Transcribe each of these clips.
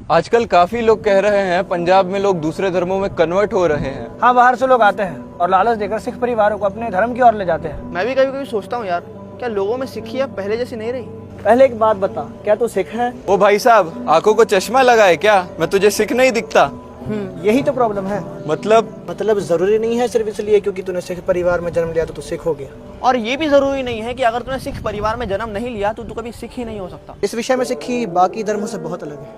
आजकल काफी लोग कह रहे हैं पंजाब में लोग दूसरे धर्मों में कन्वर्ट हो रहे हैं। हाँ, बाहर से लोग आते हैं और लालच देकर सिख परिवारों को अपने धर्म की ओर ले जाते हैं। मैं भी कभी कभी सोचता हूँ यार, क्या लोगों में सिक्खी अब पहले जैसी नहीं रही? पहले एक बात बता, क्या तू सिख है? ओ भाई साहब, आंखों को चश्मा लगाए क्या? मैं तुझे सिख नहीं दिखता। यही तो प्रॉब्लम है। मतलब जरूरी नहीं है सिर्फ इसलिए क्योंकि तूने सिख परिवार में जन्म लिया तो तू सिख हो गया। और ये भी जरूरी नहीं है कि अगर तूने सिख परिवार में जन्म नहीं लिया तो तू कभी सिख ही नहीं हो सकता। इस विषय में सिक्खी बाकी धर्मों से बहुत अलग है,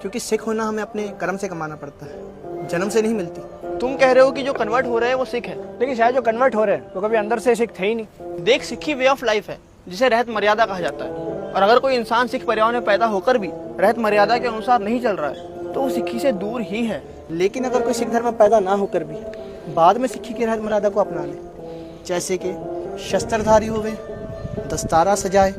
क्योंकि सिख होना हमें अपने कर्म से कमाना पड़ता है, जन्म से नहीं मिलती। तुम कह रहे हो कि जो कन्वर्ट हो रहे हैं वो सिख है, लेकिन शायद जो कन्वर्ट हो रहे हैं तो कभी अंदर से सिख थे ही नहीं। देख, सिक्खी वे ऑफ लाइफ है जिसे रहत मर्यादा कहा जाता है। और अगर कोई इंसान सिख परिवार में पैदा होकर भी रहत मर्यादा के अनुसार नहीं चल रहा है तो वो सिक्खी से दूर ही है। लेकिन अगर कोई सिख धर्म में पैदा ना होकर भी बाद में सिक्खी की रहत मर्यादा को अपना ले, जैसे कि शस्त्रधारी हुए, दस्तारा सजाए,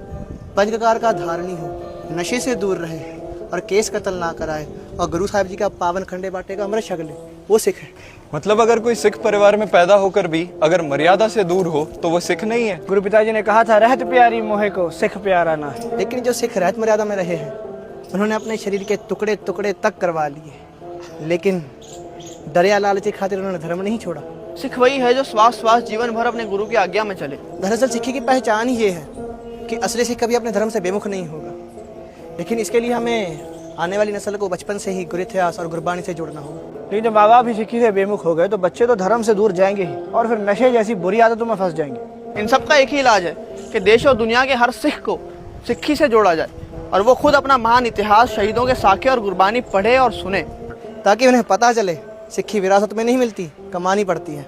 पंचककार का धारणी हो, नशे से दूर रहे और केस कत्ल ना कराए और गुरु साहिब जी का पावन खंडे बाटे का अमृत छक ले, वो सिख है। मतलब अगर कोई सिख परिवार में पैदा होकर भी अगर मर्यादा से दूर हो तो वो सिख नहीं है। गुरु पिताजी ने कहा था, रहत प्यारी मोहे को सिख प्यारा ना है। लेकिन जो सिख रहत मर्यादा में रहे हैं उन्होंने अपने शरीर के टुकड़े टुकड़े तक करवा लिए, लेकिन दरिया लालची खातिर उन्होंने धर्म नहीं छोड़ा। सिख वही है जो श्वास श्वास जीवन भर अपने गुरु की आज्ञा में चले। दरअसल सिक्खी की पहचान ही ये है कि असली सिख कभी अपने धर्म से बेमुख नहीं होगा, लेकिन इसके लिए हमें आने वाली नस्ल को बचपन से ही गुरु इतिहास और गुरबानी से जोड़ना होगा। लेकिन जब माँ बाप ही सिक्खी से बेमुख हो गए तो बच्चे तो धर्म से दूर जाएंगे ही और फिर नशे जैसी बुरी आदतों में फंस जाएंगे। इन सब का एक ही इलाज है कि देश और दुनिया के हर सिख को सिक्खी से जोड़ा जाए और वो खुद अपना महान इतिहास, शहीदों के साखे और गुरबानी पढ़े और सुने, ताकि उन्हें पता चले सिक्खी विरासत में नहीं मिलती, कमानी पड़ती है।